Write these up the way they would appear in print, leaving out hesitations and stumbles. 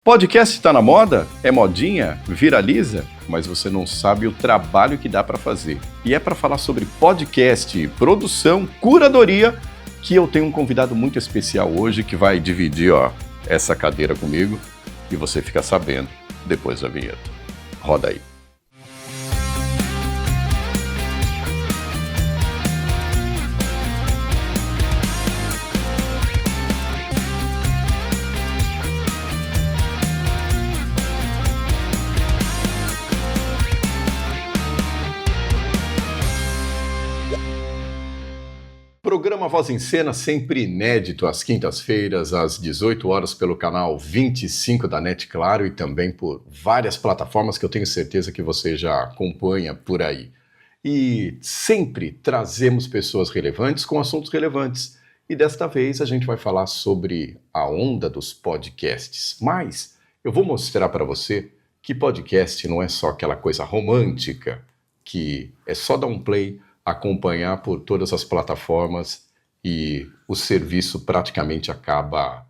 Podcast está na moda? É modinha? Viraliza? Mas você não sabe o trabalho que dá para fazer. E é para falar sobre podcast, produção, curadoria, que eu tenho um convidado muito especial hoje que vai dividir essa cadeira comigo e você fica sabendo depois da vinheta. Roda aí. Programa Voz em Cena, sempre inédito, às quintas-feiras, às 18 horas, pelo canal 25 da NET Claro e também por várias plataformas que eu tenho certeza que você já acompanha por aí. E sempre trazemos pessoas relevantes com assuntos relevantes. E desta vez a gente vai falar sobre a onda dos podcasts. Mas eu vou mostrar para você que podcast não é só aquela coisa romântica, que é só dar um play, acompanhar por todas as plataformas e o serviço praticamente acaba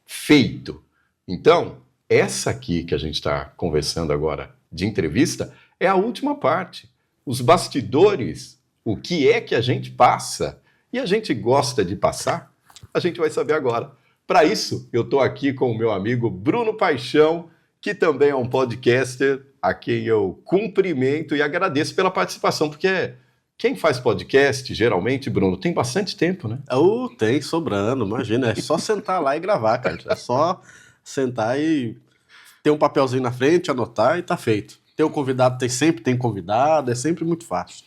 feito. Então, essa aqui que a gente está conversando agora de entrevista é a última parte. Os bastidores, o que é que a gente passa e a gente gosta de passar, a gente vai saber agora. Para isso, eu estou aqui com o meu amigo Bruno Paixão, que também é um podcaster, a quem eu cumprimento e agradeço pela participação, porque quem faz podcast, geralmente, Bruno, tem bastante tempo, né? Tem, sobrando, imagina. É só sentar lá e gravar, cara. É só sentar e ter um papelzinho na frente, anotar e tá feito. Ter um convidado, sempre tem convidado, é sempre muito fácil.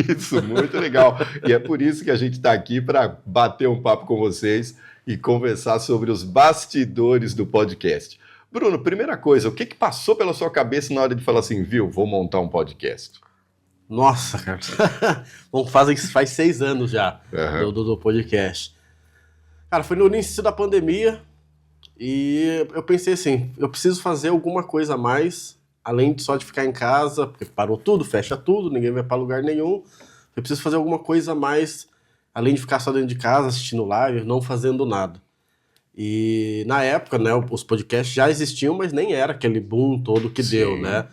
Isso, muito legal. E é por isso que a gente está aqui para bater um papo com vocês e conversar sobre os bastidores do podcast. Bruno, primeira coisa, o que passou pela sua cabeça na hora de falar assim, vou montar um podcast? Nossa, cara. Bom, faz 6 anos já do podcast. Cara, foi no início da pandemia e eu pensei assim, eu preciso fazer alguma coisa a mais, além de só de ficar em casa, porque parou tudo, fecha tudo, ninguém vai para lugar nenhum. Eu preciso fazer alguma coisa a mais, além de ficar só dentro de casa, assistindo live, não fazendo nada. E na época, né, os podcasts já existiam, mas nem era aquele boom todo que deu, né?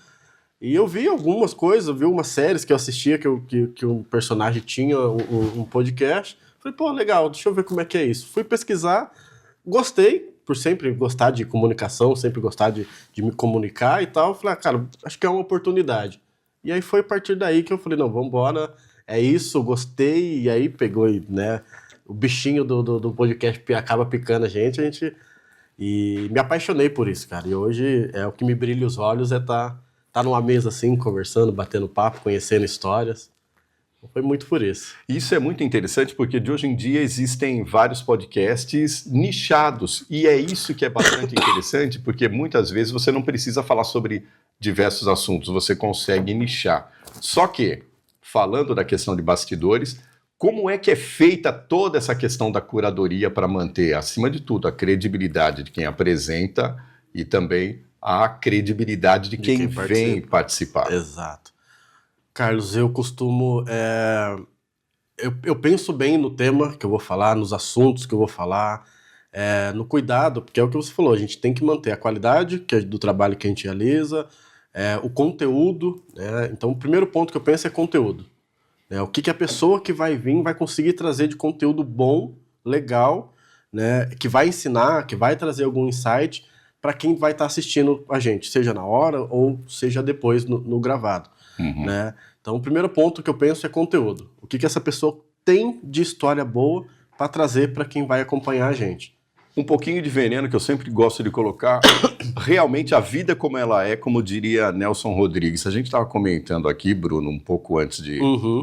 E eu vi algumas coisas, eu vi umas séries que eu assistia que um personagem tinha um podcast. Falei, pô, legal, deixa eu ver como é que é isso. Fui pesquisar, gostei, por sempre gostar de comunicação, sempre gostar de me comunicar e tal. Falei, cara, acho que é uma oportunidade. E aí foi a partir daí que eu falei, não, vambora, é isso, gostei. E aí pegou, né, o bichinho do podcast acaba picando a gente. E me apaixonei por isso, cara. E hoje o que me brilha os olhos é tá numa mesa assim, conversando, batendo papo, conhecendo histórias. Foi muito por isso. Isso é muito interessante porque de hoje em dia existem vários podcasts nichados e é isso que é bastante interessante porque muitas vezes você não precisa falar sobre diversos assuntos, você consegue nichar. Só que, falando da questão de bastidores, como é que é feita toda essa questão da curadoria para manter, acima de tudo, a credibilidade de quem apresenta e também a credibilidade de quem vem participar. Exato. Carlos, eu costumo... Eu penso bem no tema que eu vou falar, nos assuntos que eu vou falar, no cuidado, porque é o que você falou, a gente tem que manter a qualidade do trabalho que a gente realiza, o conteúdo, né? Então o primeiro ponto que eu penso é conteúdo. O que a pessoa que vai vir vai conseguir trazer de conteúdo bom, legal, né? Que vai ensinar, que vai trazer algum insight para quem vai estar assistindo a gente, seja na hora ou seja depois no gravado. Né? Então, o primeiro ponto que eu penso é conteúdo. O que essa pessoa tem de história boa para trazer para quem vai acompanhar a gente. Um pouquinho de veneno que eu sempre gosto de colocar, realmente a vida como ela é, como diria Nelson Rodrigues. A gente estava comentando aqui, Bruno, um pouco antes de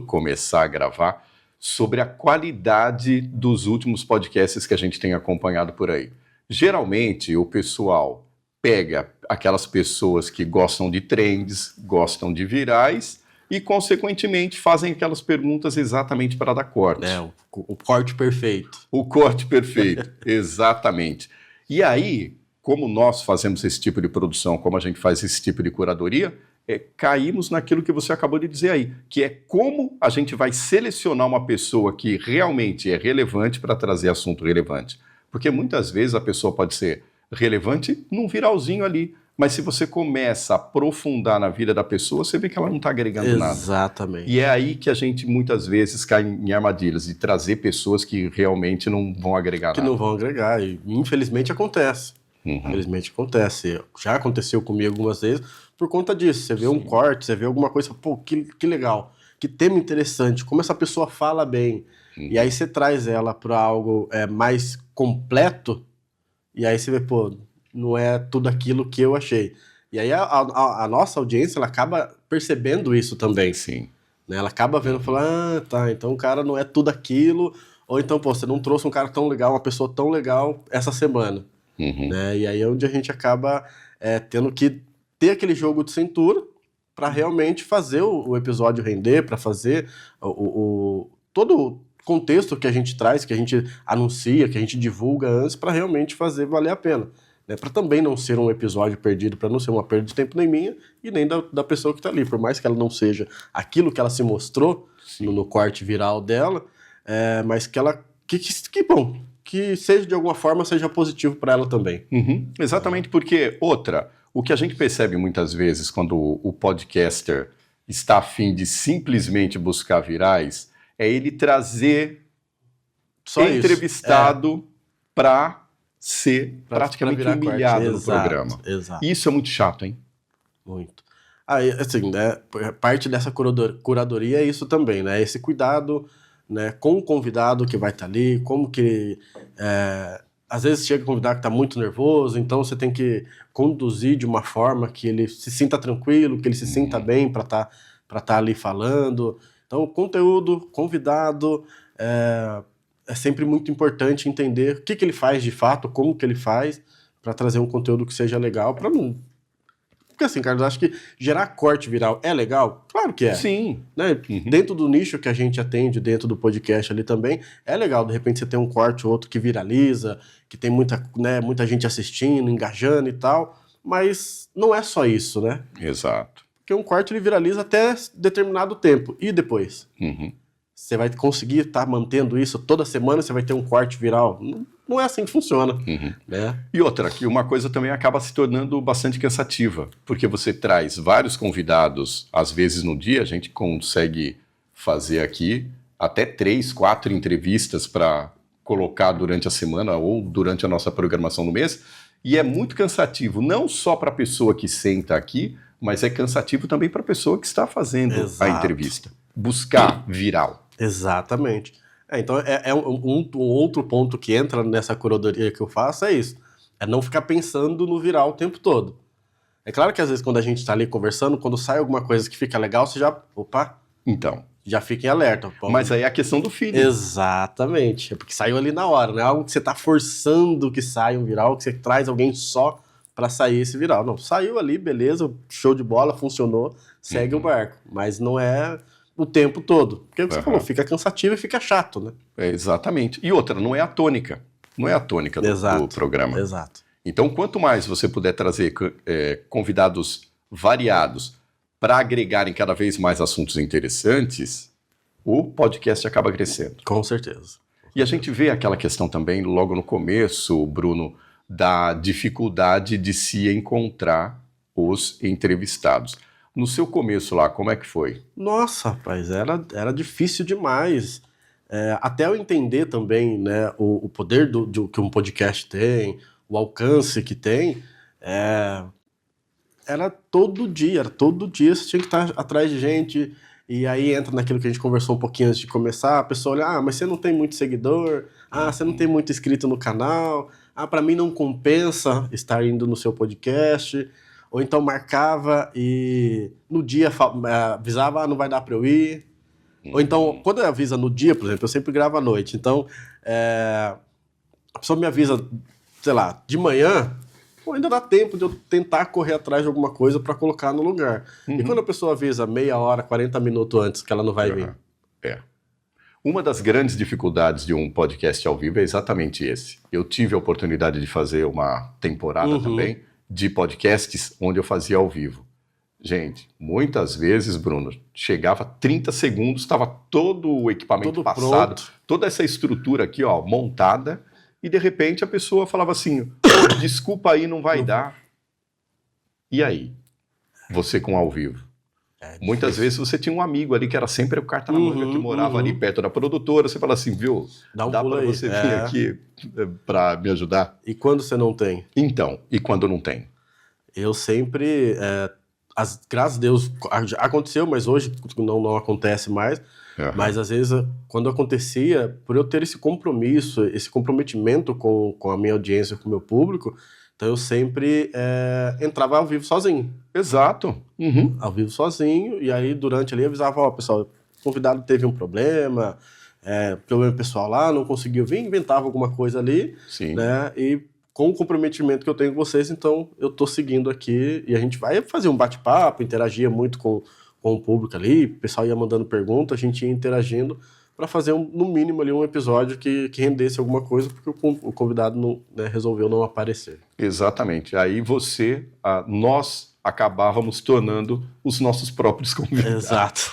começar a gravar, sobre a qualidade dos últimos podcasts que a gente tem acompanhado por aí. Geralmente, o pessoal pega aquelas pessoas que gostam de trends, gostam de virais e, consequentemente, fazem aquelas perguntas exatamente para dar corte. O corte perfeito. O corte perfeito, exatamente. E aí, como nós fazemos esse tipo de produção, como a gente faz esse tipo de curadoria, caímos naquilo que você acabou de dizer aí, que é como a gente vai selecionar uma pessoa que realmente é relevante para trazer assunto relevante. Porque muitas vezes a pessoa pode ser relevante num viralzinho ali. Mas se você começa a aprofundar na vida da pessoa, você vê que ela não está agregando nada. Exatamente. E é aí que a gente muitas vezes cai em armadilhas, de trazer pessoas que realmente não vão agregar nada. Que não vão agregar, e infelizmente acontece. Infelizmente acontece. Já aconteceu comigo algumas vezes por conta disso. Você vê um corte, você vê alguma coisa, pô, que legal, que tema interessante, como essa pessoa fala bem. E aí você traz ela para algo mais completo, e aí você vê, pô, não é tudo aquilo que eu achei. E aí a nossa audiência, ela acaba percebendo isso também. Sim. Né? Ela acaba vendo e fala, tá, então o cara não é tudo aquilo, ou então, pô, você não trouxe um cara tão legal, uma pessoa tão legal essa semana. Né? E aí é onde a gente acaba tendo que ter aquele jogo de cintura para realmente fazer o episódio render, para fazer todo o contexto que a gente traz, que a gente anuncia, que a gente divulga antes, para realmente fazer valer a pena. Né? Para também não ser um episódio perdido, para não ser uma perda de tempo nem minha e nem da pessoa que está ali. Por mais que ela não seja aquilo que ela se mostrou no corte viral dela, mas que ela... Que bom, que seja de alguma forma, seja positivo para ela também. Exatamente, porque o que a gente percebe muitas vezes quando o podcaster está a fim de simplesmente buscar virais, é ele trazer só entrevistado para ser praticamente humilhado no programa. Exato. Isso é muito chato, hein? Muito. Aí, assim, né, parte dessa curadoria é isso também, né? Esse cuidado, né, com o convidado que vai estar ali, como que... às vezes chega um convidado que está muito nervoso, então você tem que conduzir de uma forma que ele se sinta tranquilo, que ele se sinta bem para tá ali falando. Então, o conteúdo, convidado, é sempre muito importante entender o que ele faz de fato, como que ele faz, para trazer um conteúdo que seja legal, para não... Porque assim, Carlos, acho que gerar corte viral é legal? Claro que é. Sim. Né? Dentro do nicho que a gente atende, dentro do podcast ali também, é legal. De repente você tem um corte ou outro que viraliza, que tem muita gente assistindo, engajando e tal, mas não é só isso, né? Exato. Porque um corte ele viraliza até determinado tempo. E depois? Você vai conseguir estar mantendo isso toda semana, você vai ter um corte viral? Não é assim que funciona. Né? E outra, que uma coisa também acaba se tornando bastante cansativa, porque você traz vários convidados, às vezes no dia, a gente consegue fazer aqui até 3, 4 entrevistas para colocar durante a semana ou durante a nossa programação do mês, e é muito cansativo, não só para a pessoa que senta aqui, mas é cansativo também para a pessoa que está fazendo a entrevista. Buscar viral. Exatamente. Então, um outro ponto que entra nessa curadoria que eu faço é isso. É não ficar pensando no viral o tempo todo. É claro que às vezes quando a gente está ali conversando, quando sai alguma coisa que fica legal, você já... Opa! Então. Já fica em alerta. Mas aí é a questão do feed. Exatamente. É porque saiu ali na hora, não é algo que você está forçando que saia um viral, que você traz alguém só para sair esse viral. Não, saiu ali, beleza, show de bola, funcionou, segue o barco. Mas não é... o tempo todo. Porque você falou, fica cansativo e fica chato, né? Exatamente. E outra, não é a tônica. Não é a tônica do programa. Exato. Então, quanto mais você puder trazer convidados variados para agregarem cada vez mais assuntos interessantes, o podcast acaba crescendo. Com certeza. E a gente vê aquela questão também, logo no começo, Bruno, da dificuldade de se encontrar os entrevistados. No seu começo lá, como é que foi? Nossa, rapaz, era difícil demais. Até eu entender também, né, o poder que um podcast tem, o alcance que tem, era todo dia você tinha que estar atrás de gente, e aí entra naquilo que a gente conversou um pouquinho antes de começar, a pessoa olha, mas você não tem muito seguidor, você não tem muito inscrito no canal, para mim não compensa estar indo no seu podcast... Ou então marcava e no dia avisava, não vai dar para eu ir. Ou então, quando avisa no dia, por exemplo, eu sempre gravo à noite. Então, a pessoa me avisa, sei lá, de manhã, ainda dá tempo de eu tentar correr atrás de alguma coisa para colocar no lugar. E quando a pessoa avisa meia hora, 40 minutos antes que ela não vai vir? Uma das grandes dificuldades de um podcast ao vivo é exatamente esse. Eu tive a oportunidade de fazer uma temporada também, de podcasts onde eu fazia ao vivo. Gente, muitas vezes, Bruno, chegava 30 segundos, estava todo o equipamento passado, toda essa estrutura aqui, ó, montada, e de repente a pessoa falava assim, desculpa aí, não vai dar. E aí? Você com ao vivo? Muitas vezes você tinha um amigo ali que era sempre o carta na manga, que morava ali perto da produtora. Você fala assim, viu, dá pra você vir aqui pra me ajudar? E quando você não tem? Então, e quando não tem? Eu sempre, graças a Deus, aconteceu, mas hoje não acontece mais. Mas às vezes, quando acontecia, por eu ter esse compromisso, esse comprometimento com a minha audiência, com o meu público, então eu sempre entrava ao vivo sozinho. Exato. Ao vivo sozinho, e aí durante ali eu avisava, pessoal, o convidado teve um problema pessoal lá, não conseguiu vir, inventava alguma coisa ali. Sim. Né? E com o comprometimento que eu tenho com vocês, então eu tô seguindo aqui, e a gente vai fazer um bate-papo, interagia muito com o público ali, o pessoal ia mandando perguntas, a gente ia interagindo para fazer no mínimo ali um episódio que rendesse alguma coisa, porque o convidado resolveu não aparecer. Exatamente. Aí nós acabávamos tornando os nossos próprios convidados. Exato.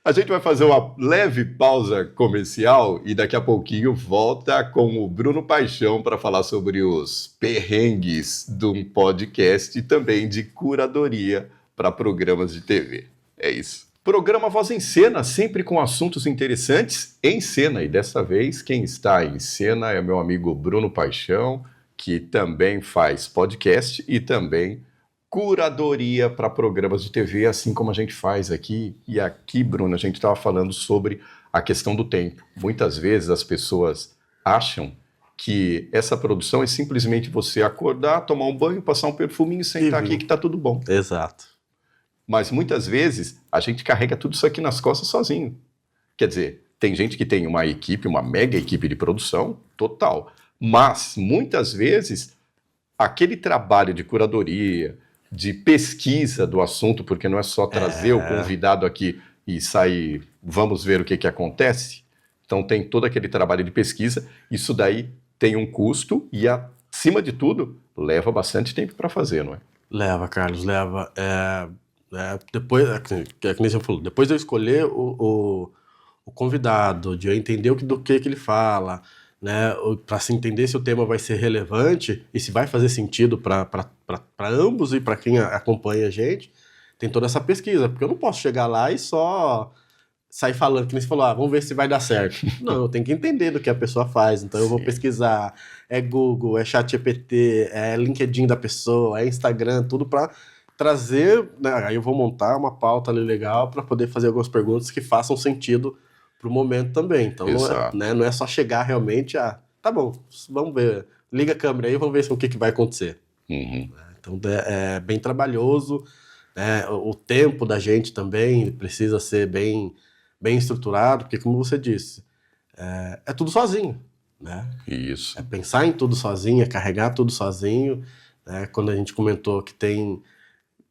A gente vai fazer uma leve pausa comercial e daqui a pouquinho volta com o Bruno Paixão para falar sobre os perrengues de um podcast e também de curadoria para programas de TV. É isso. Programa Voz em Cena, sempre com assuntos interessantes em cena. E dessa vez, quem está em cena é meu amigo Bruno Paixão, que também faz podcast e também curadoria para programas de TV, assim como a gente faz aqui. E aqui, Bruno, a gente estava falando sobre a questão do tempo. Muitas vezes as pessoas acham que essa produção é simplesmente você acordar, tomar um banho, passar um perfuminho e sentar aqui que está tudo bom. Exato. Mas muitas vezes a gente carrega tudo isso aqui nas costas sozinho. Quer dizer, tem gente que tem uma equipe, uma mega equipe de produção, total. Mas muitas vezes aquele trabalho de curadoria, de pesquisa do assunto, porque não é só trazer o convidado aqui e sair, vamos ver o que acontece. Então tem todo aquele trabalho de pesquisa, isso daí tem um custo e, acima de tudo, leva bastante tempo para fazer, não é? Leva, Carlos, leva. Depois, que nem você falou, depois de eu escolher o convidado, de eu entender do que ele fala, né, para se entender se o tema vai ser relevante e se vai fazer sentido para ambos e para quem acompanha a gente, tem toda essa pesquisa, porque eu não posso chegar lá e só sair falando, que nem você falou, vamos ver se vai dar certo. Não, eu tenho que entender do que a pessoa faz, então eu vou pesquisar, Google, ChatGPT, LinkedIn da pessoa, Instagram, tudo para trazer, né, aí eu vou montar uma pauta ali legal para poder fazer algumas perguntas que façam sentido pro momento também. Então não é só chegar realmente tá bom, vamos ver, liga a câmera aí, vamos ver o que vai acontecer. Então é bem trabalhoso, né? O tempo da gente também precisa ser bem estruturado, porque como você disse, é tudo sozinho, né? Isso. É pensar em tudo sozinho, é carregar tudo sozinho, né? Quando a gente comentou que tem,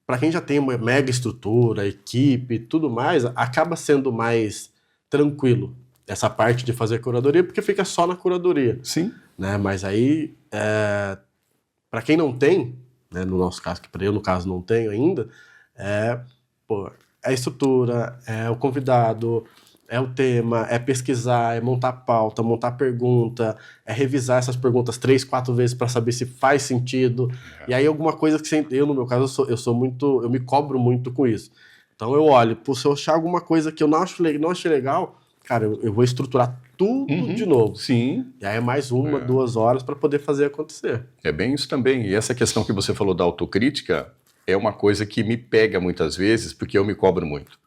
para quem já tem uma mega estrutura, equipe e tudo mais, acaba sendo mais tranquilo essa parte de fazer curadoria, porque fica só na curadoria. Sim. Né? Mas aí, para quem não tem, né, no nosso caso, que eu no caso não tenho ainda, é a estrutura, é o convidado, é o tema, é pesquisar, é montar pauta, montar pergunta, é revisar essas perguntas 3, 4 vezes para saber se faz sentido. E aí alguma coisa que eu, no meu caso, eu me cobro muito com isso. Então eu olho, se eu achar alguma coisa que eu não achei legal, cara, eu vou estruturar tudo de novo. Sim. E aí é mais 1, 2 horas para poder fazer acontecer. É bem isso também. E essa questão que você falou da autocrítica é uma coisa que me pega muitas vezes, porque eu me cobro muito.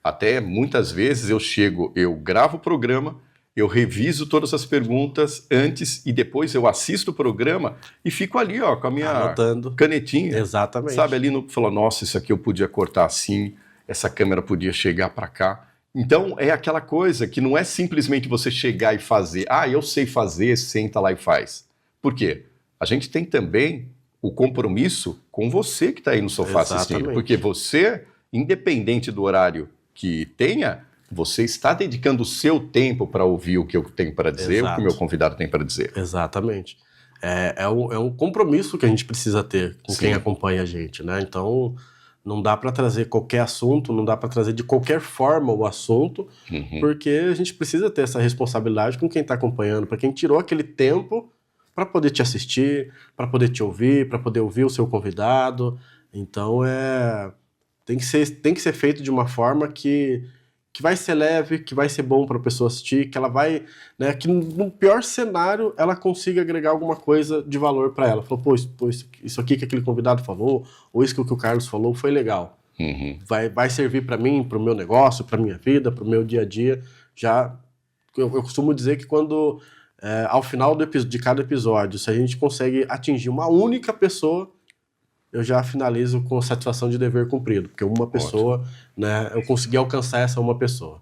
Até muitas vezes eu gravo o programa, eu reviso todas as perguntas antes e depois eu assisto o programa e fico ali, com a minha anotando. Canetinha. Exatamente. Sabe, ali falo, nossa, isso aqui eu podia cortar assim, essa câmera podia chegar para cá. Então é aquela coisa que não é simplesmente você chegar e fazer, eu sei fazer, senta lá e faz. Por quê? A gente tem também o compromisso com você que está aí no sofá assistindo, porque você, independente do horário que tenha, você está dedicando o seu tempo para ouvir o que eu tenho para dizer, o que o meu convidado tem para dizer. Exatamente. É um compromisso que a gente precisa ter com quem acompanha a gente, né? Então, não dá para trazer qualquer assunto, não dá para trazer de qualquer forma o assunto, porque a gente precisa ter essa responsabilidade com quem está acompanhando, para quem tirou aquele tempo para poder te assistir, para poder te ouvir, para poder ouvir o seu convidado. Então, tem que ser feito de uma forma que vai ser leve, que vai ser bom para a pessoa assistir, que ela vai, né, que no pior cenário ela consiga agregar alguma coisa de valor para ela. Falou, pô, isso aqui que aquele convidado falou, ou isso que o Carlos falou foi legal. Vai servir para mim, para o meu negócio, para minha vida, para o meu dia a dia. Eu costumo dizer que quando, ao final de cada episódio, se a gente consegue atingir uma única pessoa, eu já finalizo com satisfação de dever cumprido, porque uma pessoa, né, eu consegui alcançar essa uma pessoa.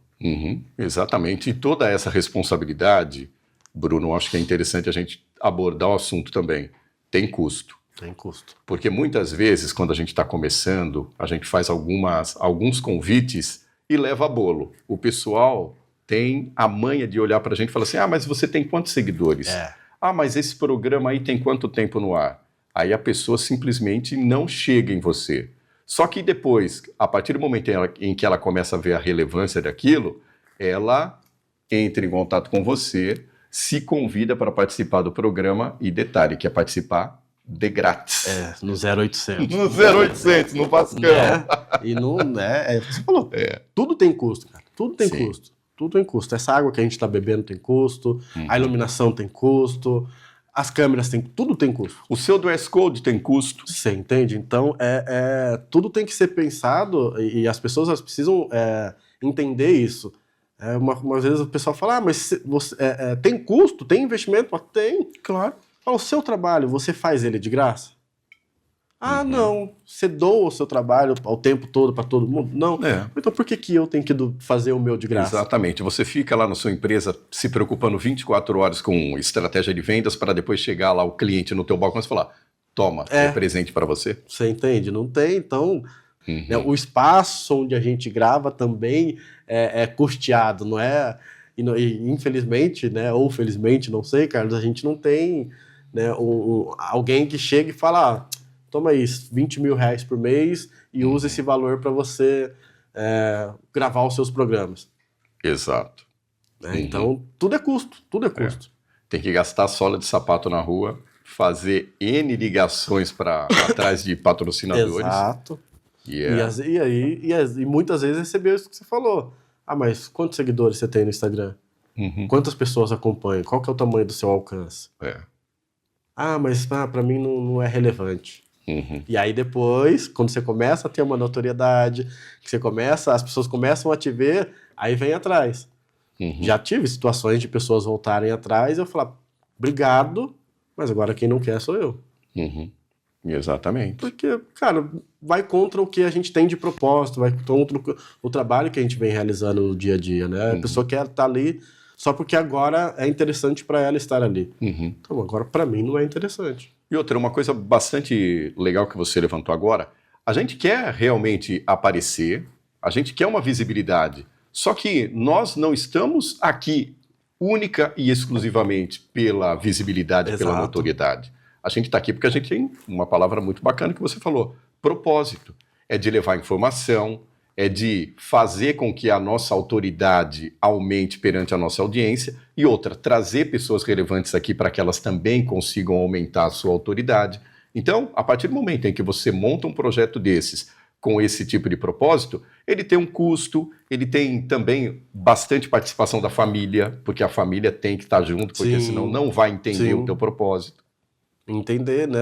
Exatamente. E toda essa responsabilidade, Bruno, acho que é interessante a gente abordar o assunto também. Tem custo. Tem custo. Porque muitas vezes, quando a gente está começando, a gente faz alguns convites e leva bolo. O pessoal tem a manha de olhar para a gente e falar assim, mas você tem quantos seguidores? Mas esse programa aí tem quanto tempo no ar? Aí a pessoa simplesmente não chega em você. Só que depois, a partir do momento em que ela começa a ver a relevância daquilo, ela entra em contato com você, se convida para participar do programa e detalhe, que é participar de grátis. No 0800. No 0800, no Vascão. E não, você falou, tudo tem custo, cara. Tudo tem custo. Tudo tem custo. Essa água que a gente está bebendo tem custo, a iluminação tem custo, as câmeras tudo tem custo. O seu dress code tem custo. Você entende? Então, tudo tem que ser pensado e as pessoas elas precisam entender isso. Umas vezes o pessoal fala, mas tem custo, tem investimento? Tem. Claro. Fala, o seu trabalho, você faz ele de graça? Não. Você doa o seu trabalho ao tempo todo para todo mundo? Não. Então por que eu tenho que fazer o meu de graça? Exatamente. Você fica lá na sua empresa se preocupando 24 horas com estratégia de vendas para depois chegar lá o cliente no teu balcão e falar, toma, é presente para você. Você entende? Não tem, então... Né, o espaço onde a gente grava também é custeado, não é? E infelizmente, né, ou felizmente, não sei, Carlos, a gente não tem, né, alguém que chega e fala... toma aí, 20 mil reais por mês e usa esse valor para você gravar os seus programas. Exato. Então, tudo é custo. Tem que gastar sola de sapato na rua, fazer N ligações para atrás de patrocinadores. Exato. E muitas vezes receber isso que você falou. Mas quantos seguidores você tem no Instagram? Quantas pessoas acompanham? Qual que é o tamanho do seu alcance? Mas para mim não é relevante. E aí depois, quando você começa a ter uma notoriedade, as pessoas começam a te ver, aí vem atrás. Já tive situações de pessoas voltarem atrás e eu falar, obrigado, mas agora quem não quer sou eu. Exatamente. Porque, cara, vai contra o que a gente tem de propósito, vai contra o trabalho que a gente vem realizando no dia a dia, né? A pessoa quer estar ali só porque agora é interessante para ela estar ali. Então, agora, para mim, não é interessante. E outra, uma coisa bastante legal que você levantou agora, a gente quer realmente aparecer, a gente quer uma visibilidade, só que nós não estamos aqui única e exclusivamente pela visibilidade, pela notoriedade. A gente está aqui porque a gente tem uma palavra muito bacana que você falou, propósito. É de levar informação, é de fazer com que a nossa autoridade aumente perante a nossa audiência e outra, trazer pessoas relevantes aqui para que elas também consigam aumentar a sua autoridade. Então, a partir do momento em que você monta um projeto desses com esse tipo de propósito, ele tem um custo, ele tem também bastante participação da família, porque a família tem que estar junto, porque senão não vai entender o teu propósito. Entender, né,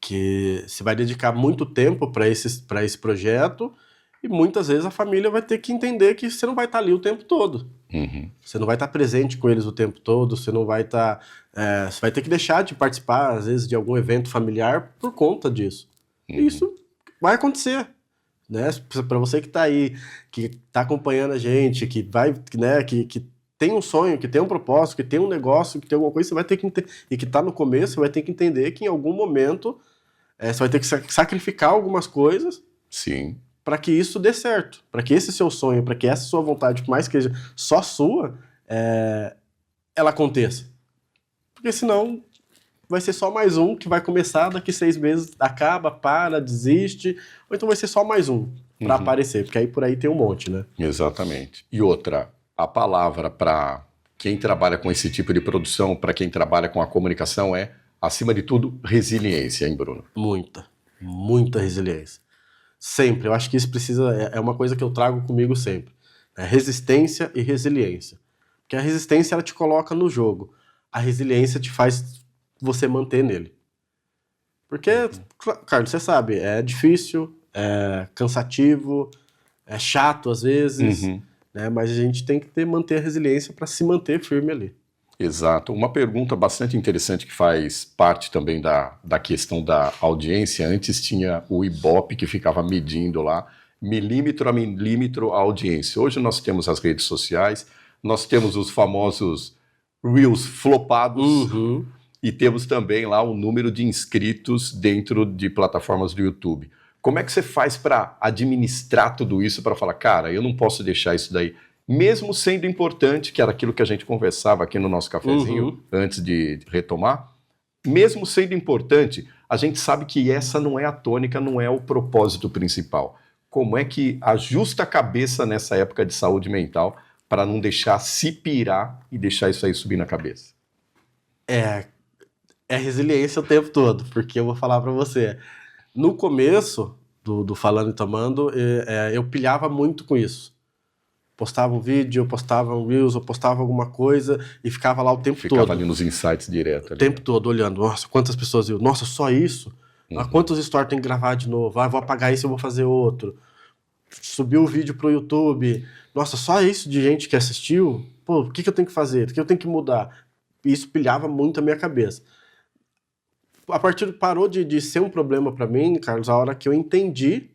que você vai dedicar muito tempo para esse projeto e muitas vezes a família vai ter que entender que você não vai estar ali o tempo todo. Você não vai estar presente com eles o tempo todo, você não vai estar... você vai ter que deixar de participar, às vezes, de algum evento familiar por conta disso. E isso vai acontecer. Né? Para você que está aí, que está acompanhando a gente, que vai, né, que tem um sonho, que tem um propósito, que tem um negócio, que tem alguma coisa, você vai ter que entender, e que está no começo, você vai ter que entender que em algum momento você vai ter que sacrificar algumas coisas para que isso dê certo, para que esse seu sonho, para que essa sua vontade, por mais que seja só sua, ela aconteça. Porque senão vai ser só mais um que vai começar, daqui 6 meses acaba, para, desiste, ou então vai ser só mais um para aparecer, porque aí por aí tem um monte, né? Exatamente. E outra, a palavra para quem trabalha com esse tipo de produção, para quem trabalha com a comunicação, é, acima de tudo, resiliência, hein, Bruno? Muita resiliência. Sempre, eu acho que isso é uma coisa que eu trago comigo sempre. Resistência e resiliência. Porque a resistência, ela te coloca no jogo. A resiliência te faz você manter nele. Porque, Carlos, você sabe, é difícil, é cansativo, é chato às vezes, né? Mas a gente tem que manter a resiliência para se manter firme ali. Exato. Uma pergunta bastante interessante que faz parte também da questão da audiência. Antes tinha o Ibope que ficava medindo lá, milímetro a milímetro a audiência. Hoje nós temos as redes sociais, nós temos os famosos Reels flopados e temos também lá o número de inscritos dentro de plataformas do YouTube. Como é que você faz para administrar tudo isso, para falar, cara, eu não posso deixar isso daí, mesmo sendo importante, que era aquilo que a gente conversava aqui no nosso cafezinho antes de retomar, mesmo sendo importante, a gente sabe que essa não é a tônica, não é o propósito principal. Como é que ajusta a cabeça nessa época de saúde mental para não deixar se pirar e deixar isso aí subir na cabeça? É resiliência o tempo todo, porque eu vou falar para você, no começo do Falando e Tomando, eu pilhava muito com isso. Postava um vídeo, eu postava um Reels, eu postava alguma coisa e ficava lá o tempo todo. Ficava ali nos insights direto. O tempo todo, olhando. Nossa, quantas pessoas viu? Nossa, só isso? Quantos stories tem que gravar de novo? Vou apagar isso e vou fazer outro. Subiu o vídeo pro YouTube. Nossa, só isso de gente que assistiu? Pô, o que eu tenho que fazer? O que eu tenho que mudar? Isso pilhava muito a minha cabeça. A partir parou de ser um problema para mim, Carlos, a hora que eu entendi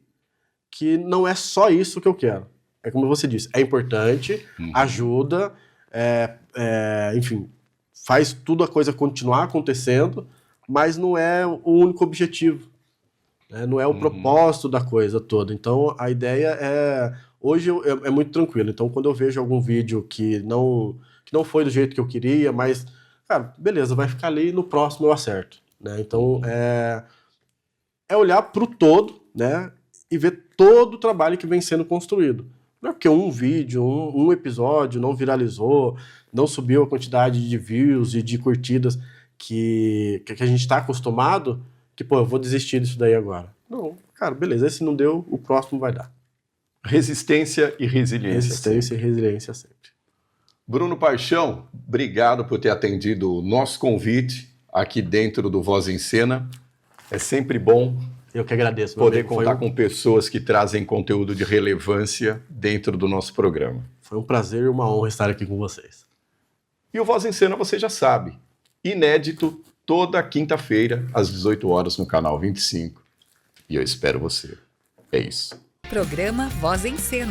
que não é só isso que eu quero. É como você disse, é importante, ajuda, enfim, faz tudo a coisa continuar acontecendo, mas não é o único objetivo, né? Não é o propósito da coisa toda. Então, a ideia hoje é muito tranquilo. Então, quando eu vejo algum vídeo que não foi do jeito que eu queria, mas, cara, beleza, vai ficar ali, no próximo eu acerto, né? Então, é olhar para o todo, né? E ver todo o trabalho que vem sendo construído. Não é porque um vídeo, um episódio não viralizou, não subiu a quantidade de views e de curtidas que a gente está acostumado, que, pô, eu vou desistir disso daí agora. Não, cara, beleza, esse não deu, o próximo vai dar. Resistência e resiliência. Resistência e resiliência sempre. Bruno Paixão, obrigado por ter atendido o nosso convite aqui dentro do Voz em Cena. É sempre bom eu que agradeço. Poder contar com pessoas que trazem conteúdo de relevância dentro do nosso programa. Foi um prazer e uma honra estar aqui com vocês. E o Voz em Cena você já sabe, inédito toda quinta-feira às 18 horas no canal 25. E eu espero você. É isso. Programa Voz em Cena.